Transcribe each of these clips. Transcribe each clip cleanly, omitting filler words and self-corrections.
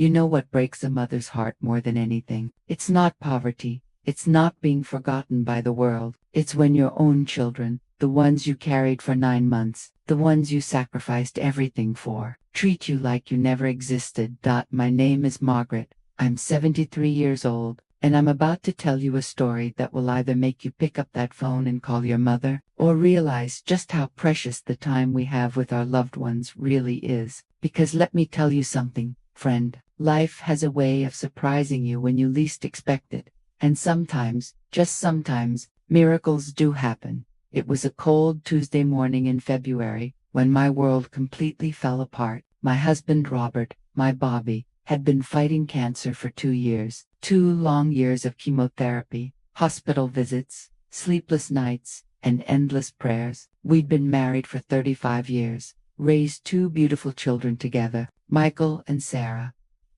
You know what breaks a mother's heart more than anything? It's not poverty. It's not being forgotten by the world. It's when your own children, the ones you carried for 9 months, the ones you sacrificed everything for, treat you like you never existed. My name is Margaret. I'm 73 years old, and I'm about to tell you a story that will either make you pick up that phone and call your mother, or realize just how precious the time we have with our loved ones really is. Because let me tell you something, friend, life has a way of surprising you when you least expect it. And sometimes, just sometimes, miracles do happen. It was a cold Tuesday morning in February, when my world completely fell apart. My husband Robert, my Bobby, had been fighting cancer for 2 years. 2 long years of chemotherapy, hospital visits, sleepless nights, and endless prayers. We'd been married for 35 years, raised 2 beautiful children together, Michael and Sarah.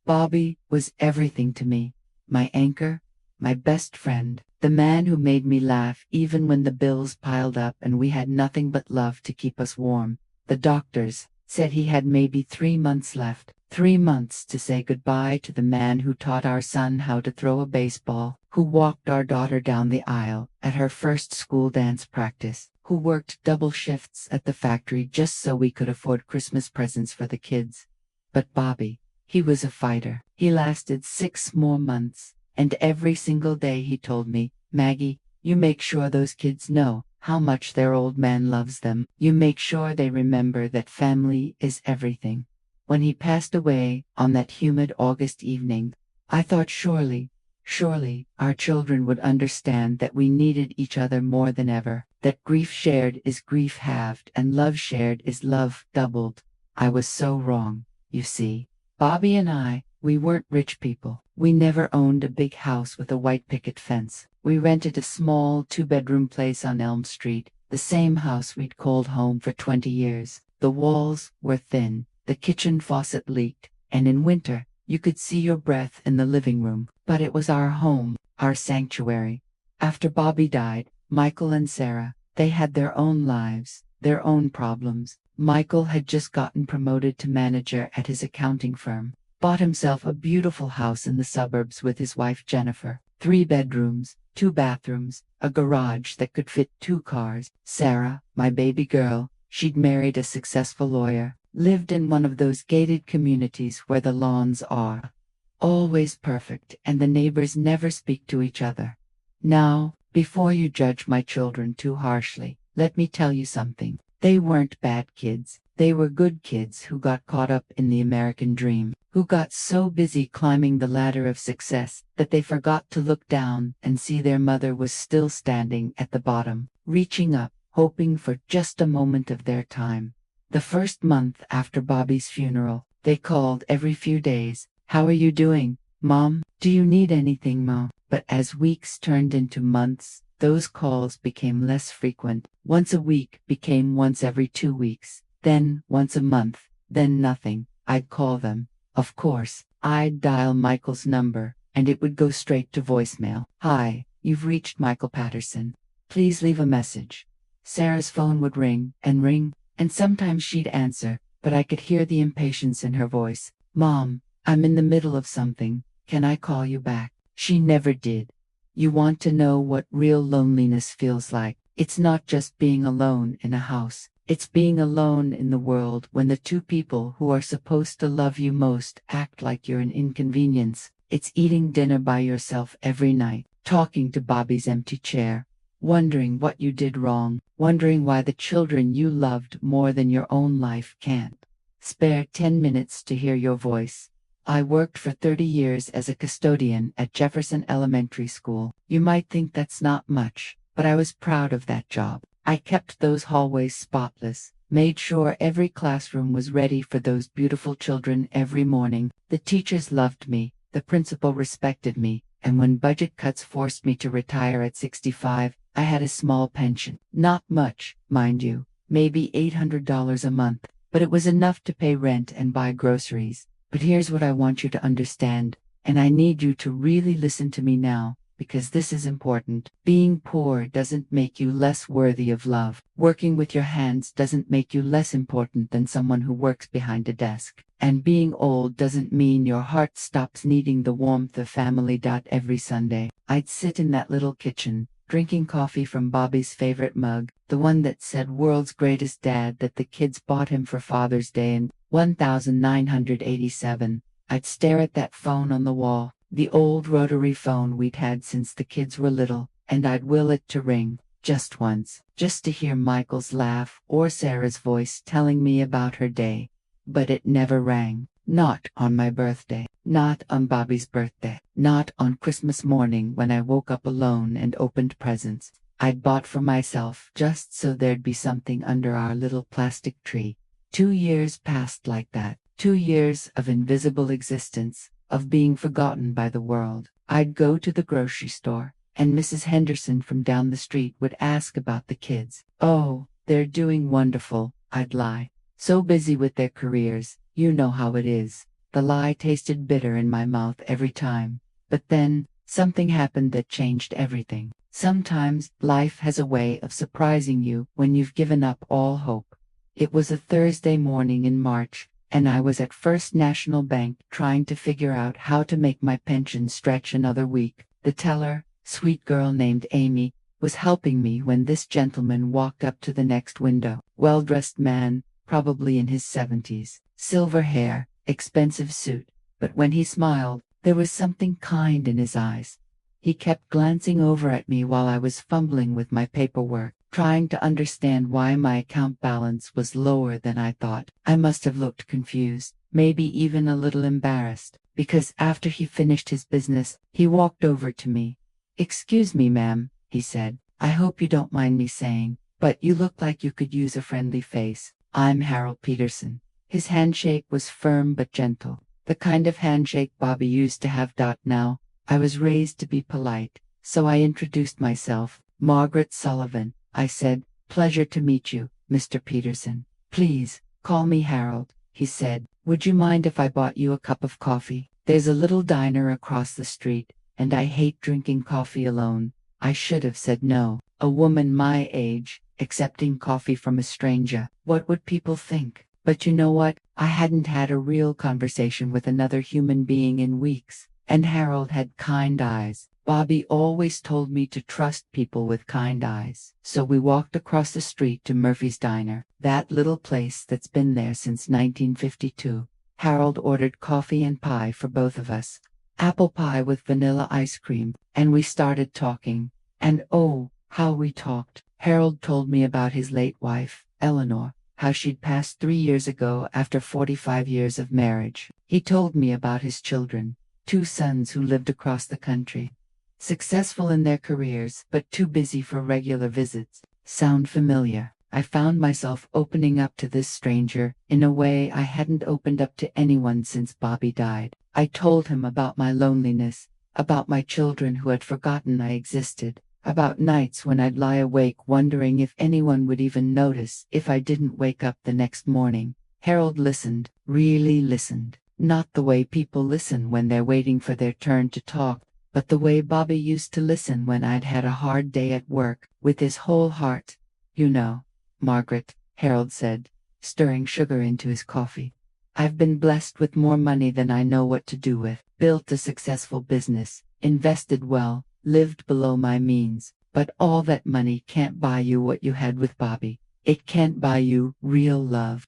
Bobby was everything to me, my anchor, my best friend, the man who made me laugh even when the bills piled up and we had nothing but love to keep us warm. The doctors said he had maybe 3 months left. 3 months to say goodbye to the man who taught our son how to throw a baseball, who walked our daughter down the aisle at her first school dance practice, who worked double shifts at the factory just so we could afford Christmas presents for the kids. But Bobby, he was a fighter. He lasted 6 more months, and every single day he told me, "Maggie, you make sure those kids know how much their old man loves them. You make sure they remember that family is everything." When he passed away on that humid August evening, I thought surely our children would understand that we needed each other more than ever, that grief shared is grief halved and love shared is love doubled. I was so wrong, you see. Bobby and I, we weren't rich people. We never owned a big house with a white picket fence. We rented a small 2-bedroom place on Elm Street, the same house we'd called home for 20 years. The walls were thin. The kitchen faucet leaked, and in winter, you could see your breath in the living room. But it was our home, our sanctuary. After Bobby died, Michael and Sarah, they had their own lives, their own problems. Michael had just gotten promoted to manager at his accounting firm, bought himself a beautiful house in the suburbs with his wife Jennifer, 3 bedrooms, 2 bathrooms, a garage that could fit 2 cars. Sarah, my baby girl, she'd married a successful lawyer, lived in one of those gated communities where the lawns are always perfect and the neighbors never speak to each other. Now, before you judge my children too harshly, let me tell you something. They weren't bad kids. They were good kids who got caught up in the American dream, who got so busy climbing the ladder of success that they forgot to look down and see their mother was still standing at the bottom, reaching up, hoping for just a moment of their time. The first month after Bobby's funeral, they called every few days. "How are you doing, Mom? Do you need anything, Mom?" But as weeks turned into months, those calls became less frequent. Once a week became once every 2 weeks, then once a month, then nothing. I'd call them. Of course, I'd dial Michael's number, and it would go straight to voicemail. "Hi, you've reached Michael Patterson. Please leave a message." Sarah's phone would ring, and sometimes she'd answer, but I could hear the impatience in her voice. "Mom, I'm in the middle of something. Can I call you back?" She never did. You want to know what real loneliness feels like? It's not just being alone in a house. It's being alone in the world when the 2 people who are supposed to love you most act like you're an inconvenience. It's eating dinner by yourself every night, talking to Bobby's empty chair, wondering what you did wrong, wondering why the children you loved more than your own life can't spare 10 minutes to hear your voice. I worked for 30 years as a custodian at Jefferson Elementary School. You might think that's not much, but I was proud of that job. I kept those hallways spotless, made sure every classroom was ready for those beautiful children every morning. The teachers loved me, the principal respected me, and when budget cuts forced me to retire at 65, I had a small pension. Not much, mind you, maybe $800 a month, but it was enough to pay rent and buy groceries. But here's what I want you to understand, and I need you to really listen to me now, because this is important. Being poor doesn't make you less worthy of love. Working with your hands doesn't make you less important than someone who works behind a desk. And being old doesn't mean your heart stops needing the warmth of family. Every Sunday, I'd sit in that little kitchen, drinking coffee from Bobby's favorite mug, the one that said "World's Greatest Dad" that the kids bought him for Father's Day in 1987. I'd stare at that phone on the wall, the old rotary phone we'd had since the kids were little, and I'd will it to ring, just once, just to hear Michael's laugh or Sarah's voice telling me about her day. But it never rang. Not on my birthday. Not on Bobby's birthday. Not on Christmas morning when I woke up alone and opened presents I'd bought for myself just so there'd be something under our little plastic tree. 2 years passed like that. 2 years of invisible existence, of being forgotten by the world. I'd go to the grocery store, and Mrs. Henderson from down the street would ask about the kids. "Oh, they're doing wonderful," I'd lie. So busy with their careers, you know how it is. The lie tasted bitter in my mouth every time. But then, something happened that changed everything. Sometimes, life has a way of surprising you when you've given up all hope. It was a Thursday morning in March, and I was at First National Bank trying to figure out how to make my pension stretch another week. The teller, sweet girl named Amy, was helping me when this gentleman walked up to the next window. Well-dressed man, probably in his 70s, silver hair, expensive suit, but when he smiled, there was something kind in his eyes. He kept glancing over at me while I was fumbling with my paperwork, trying to understand why my account balance was lower than I thought. I must have looked confused, maybe even a little embarrassed, because after he finished his business, he walked over to me. "Excuse me, ma'am," he said. "I hope you don't mind me saying, but you look like you could use a friendly face. I'm Harold Peterson." His handshake was firm but gentle, the kind of handshake Bobby used to have. Now, I was raised to be polite, so I introduced myself. "Margaret Sullivan," I said. "Pleasure to meet you, Mr. Peterson." "Please, call me Harold," he said. "Would you mind if I bought you a cup of coffee? There's a little diner across the street, and I hate drinking coffee alone." I should have said no. A woman my age, accepting coffee from a stranger. What would people think? But you know what? I hadn't had a real conversation with another human being in weeks, and Harold had kind eyes. Bobby always told me to trust people with kind eyes. So we walked across the street to Murphy's Diner, that little place that's been there since 1952. Harold ordered coffee and pie for both of us. Apple pie with vanilla ice cream, and we started talking. And oh, how we talked. Harold told me about his late wife, Eleanor, how she'd passed 3 years ago after 45 years of marriage. He told me about his children, 2 sons who lived across the country. Successful in their careers, but too busy for regular visits. Sound familiar? I found myself opening up to this stranger in a way I hadn't opened up to anyone since Bobby died. I told him about my loneliness, about my children who had forgotten I existed, about nights when I'd lie awake wondering if anyone would even notice if I didn't wake up the next morning. Harold listened, really listened. Not the way people listen when they're waiting for their turn to talk, but the way Bobby used to listen when I'd had a hard day at work, with his whole heart. "You know, Margaret," Harold said, stirring sugar into his coffee, "I've been blessed with more money than I know what to do with, built a successful business, invested well, lived below my means, but all that money can't buy you what you had with Bobby. It can't buy you real love."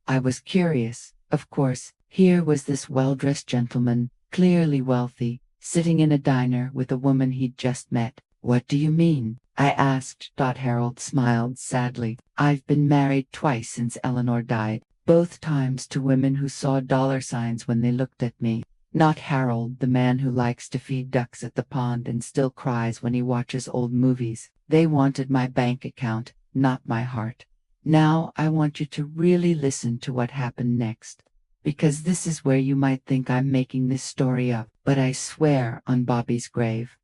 I was curious. Of course, here was this well-dressed gentleman, clearly wealthy, sitting in a diner with a woman he'd just met. "What do you mean?" I asked. Harold smiled sadly. "I've been married twice since Eleanor died, both times to women who saw dollar signs when they looked at me. Not Harold, the man who likes to feed ducks at the pond and still cries when he watches old movies. They wanted my bank account, not my heart. Now I want you to really listen to what happened next, because this is where you might think I'm making this story up, but I swear on Bobby's grave,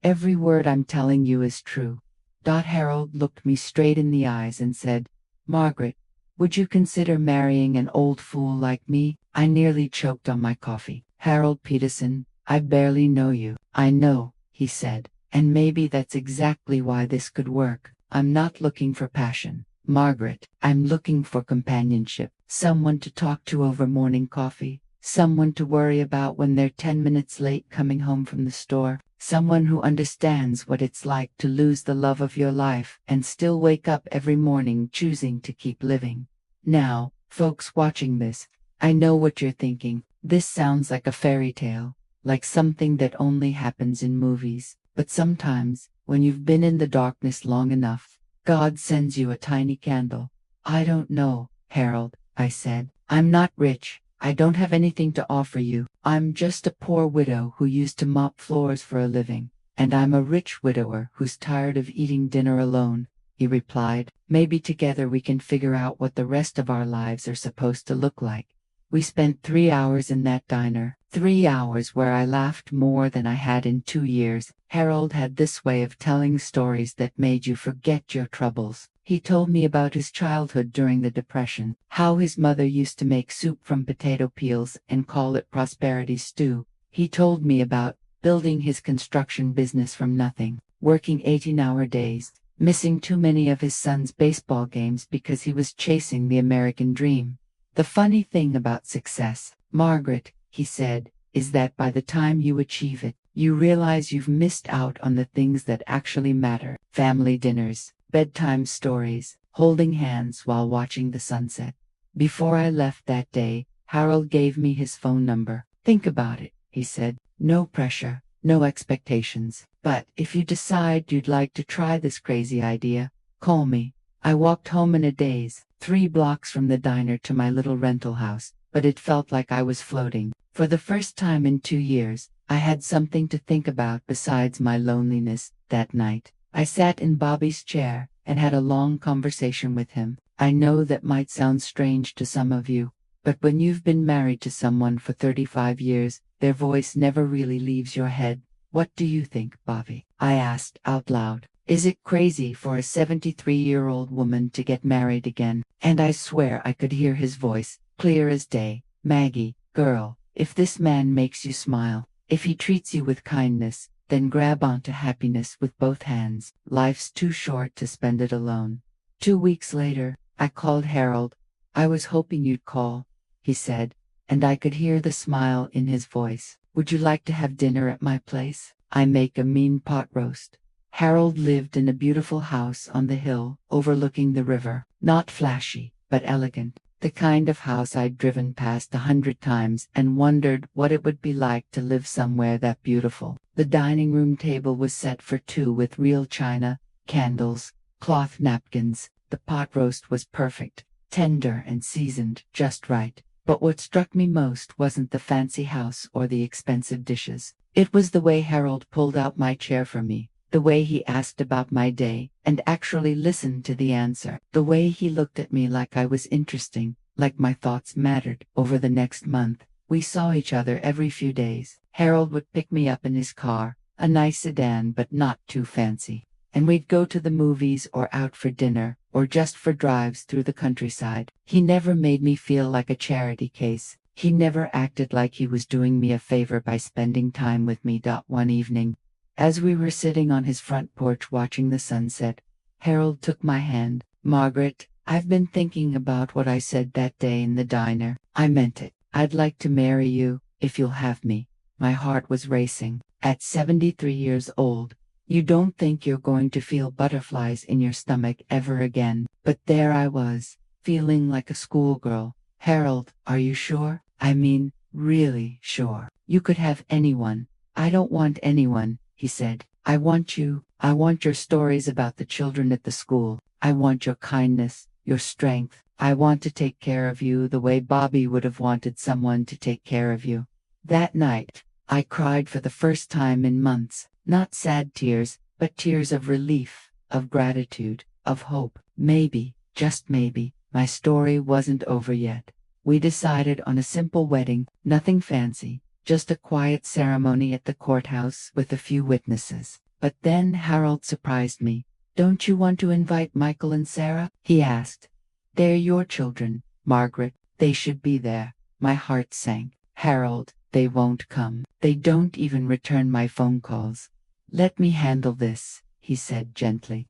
every word I'm telling you is true." Harold looked me straight in the eyes and said, "Margaret, would you consider marrying an old fool like me?" I nearly choked on my coffee. "Harold Peterson, I barely know you." "I know," he said, "and maybe that's exactly why this could work. I'm not looking for passion. Margaret, I'm looking for companionship, someone to talk to over morning coffee, someone to worry about when they're 10 minutes late coming home from the store, someone who understands what it's like to lose the love of your life and still wake up every morning choosing to keep living. Now, folks watching this, I know what you're thinking. This sounds like a fairy tale, like something that only happens in movies. But sometimes, when you've been in the darkness long enough, God sends you a tiny candle. I don't know, Harold, I said. I'm not rich. I don't have anything to offer you. I'm just a poor widow who used to mop floors for a living. And I'm a rich widower who's tired of eating dinner alone, he replied. Maybe together we can figure out what the rest of our lives are supposed to look like. We spent 3 hours in that diner, 3 hours where I laughed more than I had in 2 years. Harold had this way of telling stories that made you forget your troubles. He told me about his childhood during the Depression, how his mother used to make soup from potato peels and call it prosperity stew. He told me about building his construction business from nothing, working 18-hour days, missing too many of his son's baseball games because he was chasing the American dream. The funny thing about success, Margaret, he said, is that by the time you achieve it, you realize you've missed out on the things that actually matter. Family dinners, bedtime stories, holding hands while watching the sunset. Before I left that day, Harold gave me his phone number. Think about it, he said. No pressure, no expectations. But if you decide you'd like to try this crazy idea, call me. I walked home in a daze, 3 blocks from the diner to my little rental house, but it felt like I was floating. For the first time in 2 years, I had something to think about besides my loneliness. That night, I sat in Bobby's chair and had a long conversation with him. I know that might sound strange to some of you, but when you've been married to someone for 35 years, their voice never really leaves your head. What do you think, Bobby? I asked out loud. Is it crazy for a 73-year-old woman to get married again? And I swear I could hear his voice, clear as day. Maggie, girl, if this man makes you smile, if he treats you with kindness, then grab onto happiness with both hands. Life's too short to spend it alone. 2 weeks later, I called Harold. I was hoping you'd call, he said, and I could hear the smile in his voice. Would you like to have dinner at my place? I make a mean pot roast. Harold lived in a beautiful house on the hill, overlooking the river. Not flashy, but elegant. The kind of house I'd driven past 100 times and wondered what it would be like to live somewhere that beautiful. The dining room table was set for 2 with real china, candles, cloth napkins. The pot roast was perfect, tender and seasoned just right. But what struck me most wasn't the fancy house or the expensive dishes. It was the way Harold pulled out my chair for me. The way he asked about my day and actually listened to the answer. The way he looked at me like I was interesting, like my thoughts mattered. Over the next month, we saw each other every few days. Harold would pick me up in his car, a nice sedan but not too fancy. And we'd go to the movies or out for dinner, or just for drives through the countryside. He never made me feel like a charity case. He never acted like he was doing me a favor by spending time with me. One evening, as we were sitting on his front porch watching the sunset, Harold took my hand. Margaret, I've been thinking about what I said that day in the diner. I meant it. I'd like to marry you, if you'll have me. My heart was racing. At 73 years old, you don't think you're going to feel butterflies in your stomach ever again. But there I was, feeling like a schoolgirl. Harold, are you sure? I mean, really sure. You could have anyone. I don't want anyone, he said. I want you. I want your stories about the children at the school. I want your kindness, your strength. I want to take care of you the way Bobby would have wanted someone to take care of you. That night, I cried for the first time in months. Not sad tears, but tears of relief, of gratitude, of hope. Maybe, just maybe, my story wasn't over yet. We decided on a simple wedding, nothing fancy, just a quiet ceremony at the courthouse with a few witnesses. But then Harold surprised me. Don't you want to invite Michael and Sarah? He asked. They're your children, Margaret. They should be there. My heart sank. Harold, they won't come. They don't even return my phone calls. Let me handle this, he said gently.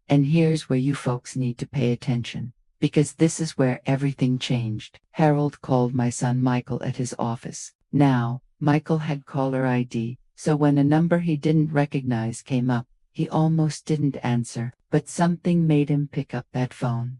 And here's where you folks need to pay attention. Because this is where everything changed. Harold called my son Michael at his office. Now, Michael had caller ID, so when a number he didn't recognize came up, he almost didn't answer, but something made him pick up that phone.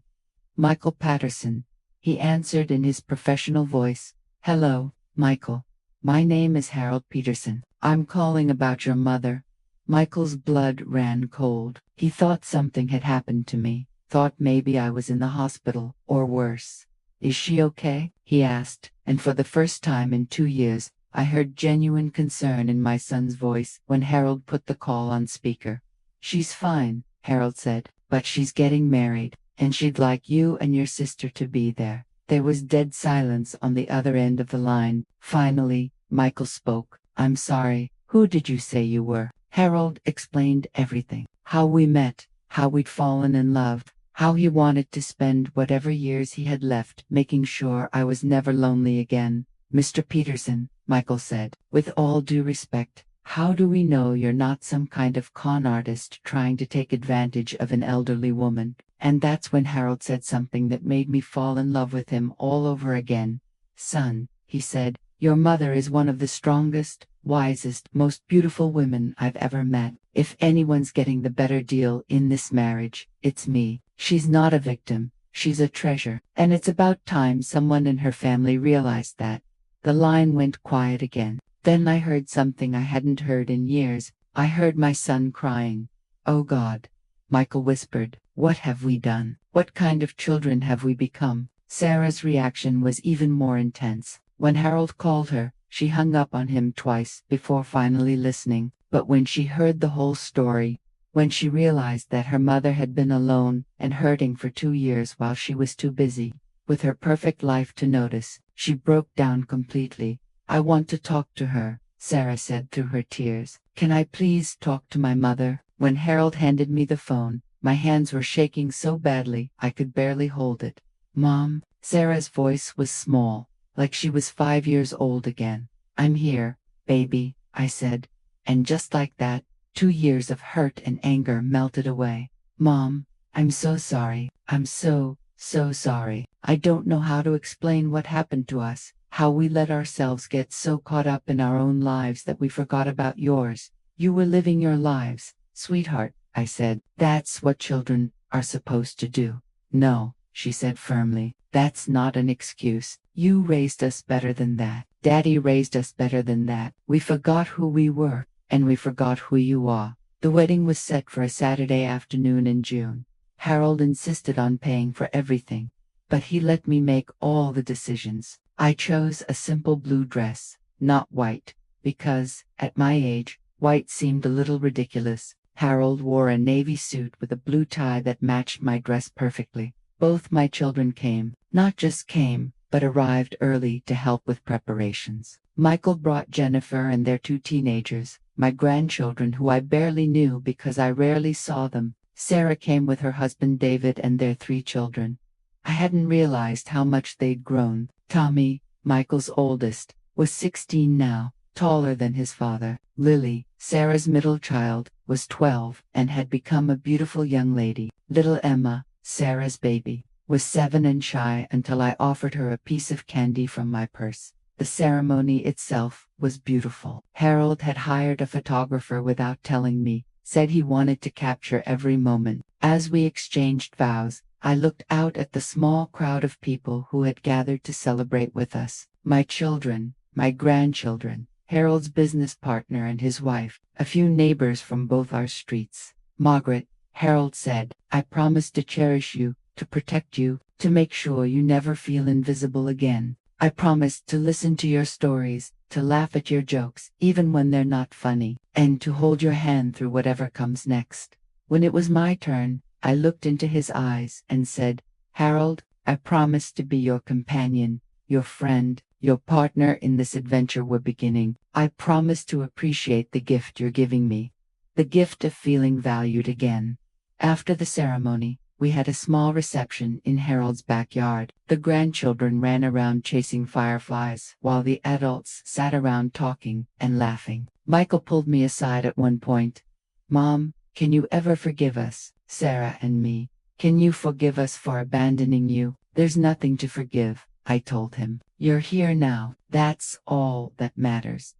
Michael Patterson, he answered in his professional voice. Hello, Michael. My name is Harold Peterson. I'm calling about your mother. Michael's blood ran cold. He thought something had happened to me, thought maybe I was in the hospital, or worse. Is she okay? He asked, and for the first time in 2 years, I heard genuine concern in my son's voice when Harold put the call on speaker. She's fine, Harold said, but she's getting married, and she'd like you and your sister to be there. There was dead silence on the other end of the line. Finally, Michael spoke. I'm sorry, who did you say you were? Harold explained everything. How we met, how we'd fallen in love, how he wanted to spend whatever years he had left making sure I was never lonely again. Mr. Peterson, Michael said, with all due respect, how do we know you're not some kind of con artist trying to take advantage of an elderly woman? And that's when Harold said something that made me fall in love with him all over again. Son, he said, your mother is one of the strongest, wisest, most beautiful women I've ever met. If anyone's getting the better deal in this marriage, it's me. She's not a victim, she's a treasure. And it's about time someone in her family realized that. The line went quiet again. Then I heard something I hadn't heard in years. I heard my son crying. Oh God. Michael whispered, what have we done? What kind of children have we become? Sarah's reaction was even more intense. When Harold called her, she hung up on him twice before finally listening. But when she heard the whole story, when she realized that her mother had been alone and hurting for 2 years while she was too busy with her perfect life to notice, she broke down completely. I want to talk to her, Sarah said through her tears. Can I please talk to my mother? When Harold handed me the phone, my hands were shaking so badly I could barely hold it. Mom, Sarah's voice was small, like she was 5 years old again. I'm here, baby, I said. And just like that, 2 years of hurt and anger melted away. Mom, I'm so sorry. I'm so sorry. I don't know how to explain what happened to us, how we let ourselves get so caught up in our own lives that we forgot about yours. You were living your lives, sweetheart, I said. That's what children are supposed to do. No, she said firmly. That's not an excuse. You raised us better than that. Daddy raised us better than that. We forgot who we were, and we forgot who you are. The wedding was set for a Saturday afternoon in June. Harold insisted on paying for everything, but he let me make all the decisions. I chose a simple blue dress, not white, because, at my age, white seemed a little ridiculous. Harold wore a navy suit with a blue tie that matched my dress perfectly. Both my children came, not just came, but arrived early to help with preparations. Michael brought Jennifer and their 2 teenagers, my grandchildren who I barely knew because I rarely saw them. Sarah came with her husband David and their 3 children. I hadn't realized how much they'd grown. Tommy, Michael's oldest, was 16 now, taller than his father. Lily, Sarah's middle child, was 12 and had become a beautiful young lady. Little Emma, Sarah's baby, was 7 and shy until I offered her a piece of candy from my purse. The ceremony itself was beautiful. Harold had hired a photographer without telling me, said he wanted to capture every moment. As we exchanged vows, I looked out at the small crowd of people who had gathered to celebrate with us. My children, my grandchildren, Harold's business partner and his wife, a few neighbors from both our streets. Margaret, Harold said, I promise to cherish you, to protect you, to make sure you never feel invisible again. I promise to listen to your stories, to laugh at your jokes, even when they're not funny, and to hold your hand through whatever comes next. When it was my turn, I looked into his eyes and said, Harold, I promise to be your companion, your friend, your partner in this adventure we're beginning. I promise to appreciate the gift you're giving me, the gift of feeling valued again. After the ceremony, we had a small reception in Harold's backyard. The grandchildren ran around chasing fireflies, while the adults sat around talking and laughing. Michael pulled me aside at one point. Mom, can you ever forgive us? Sarah and me. Can you forgive us for abandoning you? There's nothing to forgive, I told him. You're here now. That's all that matters.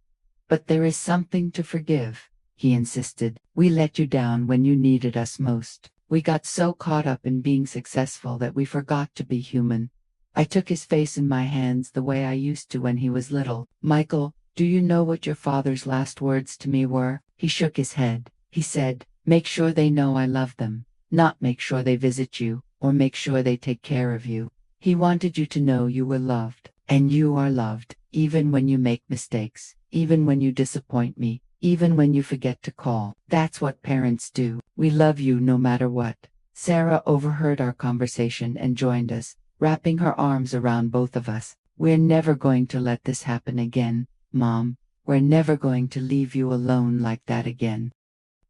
But there is something to forgive, he insisted. We let you down when you needed us most. We got so caught up in being successful that we forgot to be human. I took his face in my hands the way I used to when he was little. Michael, do you know what your father's last words to me were? He shook his head. He said, make sure they know I love them, not make sure they visit you, or make sure they take care of you. He wanted you to know you were loved, and you are loved, even when you make mistakes, even when you disappoint me, even when you forget to call. That's what parents do. We love you no matter what. Sarah overheard our conversation and joined us, wrapping her arms around both of us. We're never going to let this happen again, Mom. We're never going to leave you alone like that again.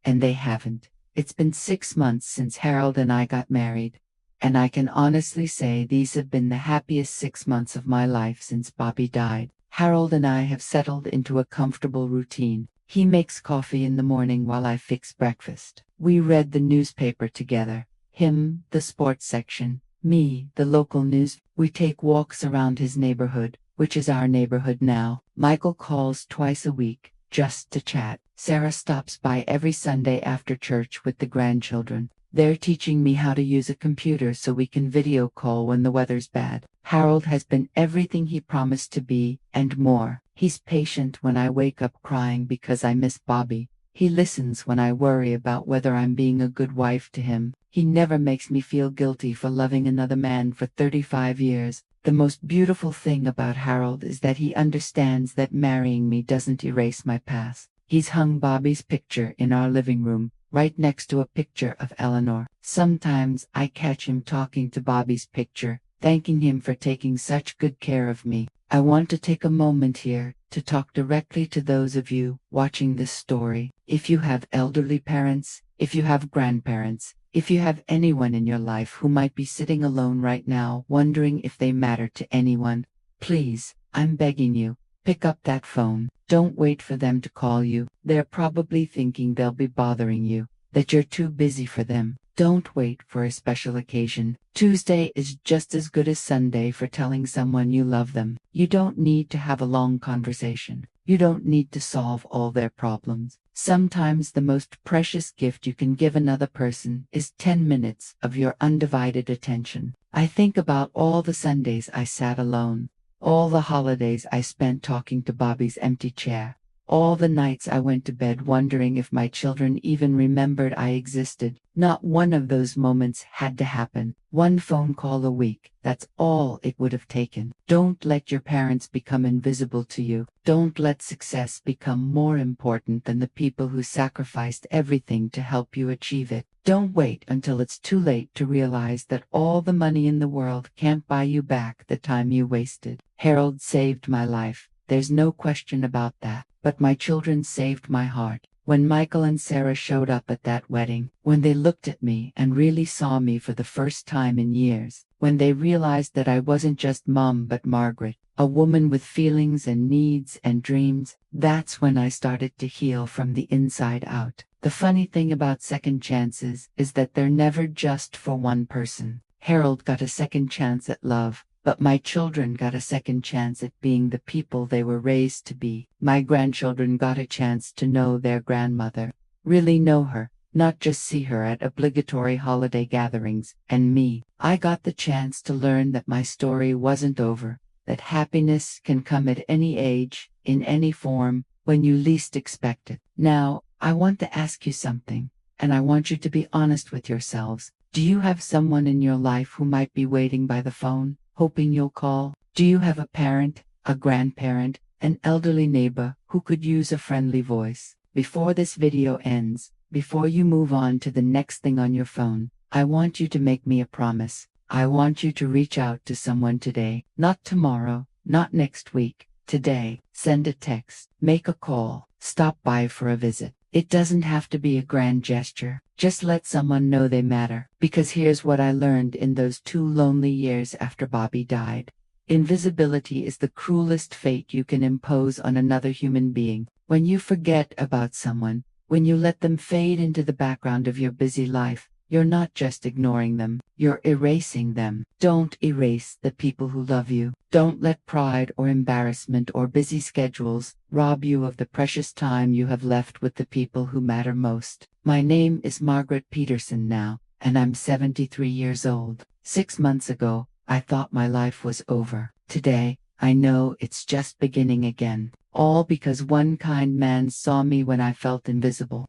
And they haven't. It's been 6 months since Harold and I got married, and I can honestly say these have been the happiest 6 months of my life since Bobby died. Harold and I have settled into a comfortable routine. He makes coffee in the morning while I fix breakfast. We read the newspaper together. Him, the sports section, me, the local news. We take walks around his neighborhood, which is our neighborhood now. Michael calls twice a week, just to chat. Sarah stops by every Sunday after church with the grandchildren. They're teaching me how to use a computer so we can video call when the weather's bad. Harold has been everything he promised to be, and more. He's patient when I wake up crying because I miss Bobby. He listens when I worry about whether I'm being a good wife to him. He never makes me feel guilty for loving another man for 35 years. The most beautiful thing about Harold is that he understands that marrying me doesn't erase my past. He's hung Bobby's picture in our living room, right next to a picture of Eleanor. Sometimes I catch him talking to Bobby's picture, thanking him for taking such good care of me. I want to take a moment here to talk directly to those of you watching this story. If you have elderly parents, if you have grandparents, if you have anyone in your life who might be sitting alone right now wondering if they matter to anyone, please, I'm begging you, pick up that phone. Don't wait for them to call you. They're probably thinking they'll be bothering you, that you're too busy for them. Don't wait for a special occasion. Tuesday is just as good as Sunday for telling someone you love them. You don't need to have a long conversation. You don't need to solve all their problems. Sometimes the most precious gift you can give another person is 10 minutes of your undivided attention. I think about all the Sundays I sat alone, all the holidays I spent talking to Bobby's empty chair, all the nights I went to bed wondering if my children even remembered I existed. Not one of those moments had to happen. One phone call a week, that's all it would have taken. Don't let your parents become invisible to you. Don't let success become more important than the people who sacrificed everything to help you achieve it. Don't wait until it's too late to realize that all the money in the world can't buy you back the time you wasted. Harold saved my life. There's no question about that. But my children saved my heart. When Michael and Sarah showed up at that wedding, when they looked at me and really saw me for the first time in years, when they realized that I wasn't just Mom but Margaret, a woman with feelings and needs and dreams, that's when I started to heal from the inside out. The funny thing about second chances is that they're never just for one person. Harold got a second chance at love, but my children got a second chance at being the people they were raised to be. My grandchildren got a chance to know their grandmother, really know her, not just see her at obligatory holiday gatherings. And me, I got the chance to learn that my story wasn't over, that happiness can come at any age, in any form, when you least expect it. Now, I want to ask you something, and I want you to be honest with yourselves. Do you have someone in your life who might be waiting by the phone, hoping you'll call? Do you have a parent, a grandparent, an elderly neighbor who could use a friendly voice? Before this video ends, before you move on to the next thing on your phone, I want you to make me a promise. I want you to reach out to someone today, not tomorrow, not next week, today. Send a text, make a call, stop by for a visit. It doesn't have to be a grand gesture. Just let someone know they matter. Because here's what I learned in those 2 lonely years after Bobby died. Invisibility is the cruelest fate you can impose on another human being. When you forget about someone, when you let them fade into the background of your busy life, you're not just ignoring them, you're erasing them. Don't erase the people who love you. Don't let pride or embarrassment or busy schedules rob you of the precious time you have left with the people who matter most. My name is Margaret Peterson now, and I'm 73 years old. 6 months ago, I thought my life was over. Today, I know it's just beginning again. All because one kind man saw me when I felt invisible.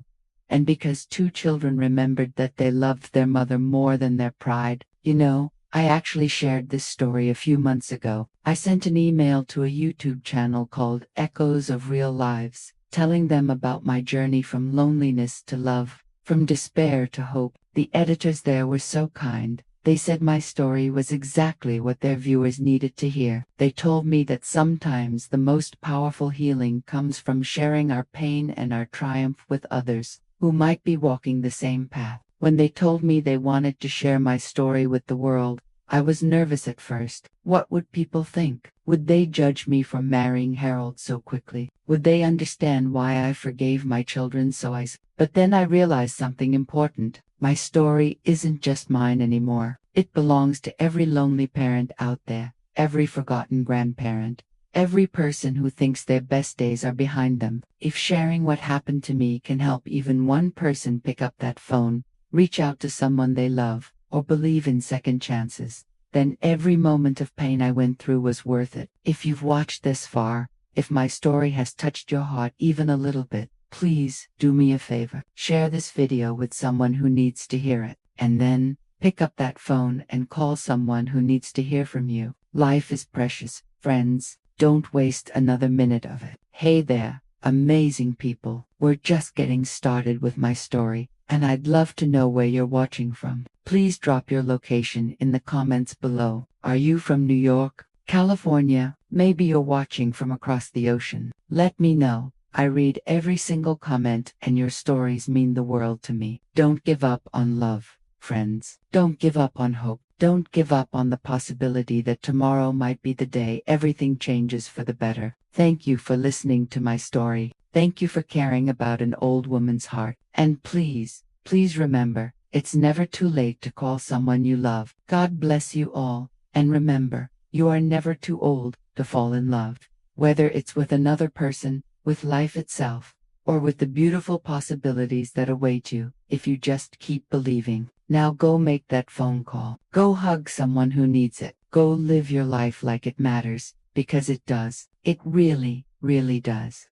And because 2 children remembered that they loved their mother more than their pride. You know, I actually shared this story a few months ago. I sent an email to a YouTube channel called Echoes of Real Lives, telling them about my journey from loneliness to love, from despair to hope. The editors there were so kind. They said my story was exactly what their viewers needed to hear. They told me that sometimes the most powerful healing comes from sharing our pain and our triumph with others who might be walking the same path. When they told me they wanted to share my story with the world, I was nervous at first. What would people think? Would they judge me for marrying Harold so quickly? Would they understand why I forgave my children so easily? But then I realized something important. My story isn't just mine anymore. It belongs to every lonely parent out there, every forgotten grandparent, every person who thinks their best days are behind them. If sharing what happened to me can help even one person pick up that phone, reach out to someone they love, or believe in second chances, then every moment of pain I went through was worth it. If you've watched this far, if my story has touched your heart even a little bit, please do me a favor. Share this video with someone who needs to hear it. And then, pick up that phone and call someone who needs to hear from you. Life is precious, friends. Don't waste another minute of it. Hey there, amazing people. We're just getting started with my story, and I'd love to know where you're watching from. Please drop your location in the comments below. Are you from New York, California? Maybe you're watching from across the ocean. Let me know. I read every single comment, and your stories mean the world to me. Don't give up on love, friends. Don't give up on hope. Don't give up on the possibility that tomorrow might be the day everything changes for the better. Thank you for listening to my story. Thank you for caring about an old woman's heart. And please, please remember, it's never too late to call someone you love. God bless you all. And remember, you are never too old to fall in love. Whether it's with another person, with life itself, or with the beautiful possibilities that await you, if you just keep believing. Now go make that phone call. Go hug someone who needs it. Go live your life like it matters, because it does. It really, really does.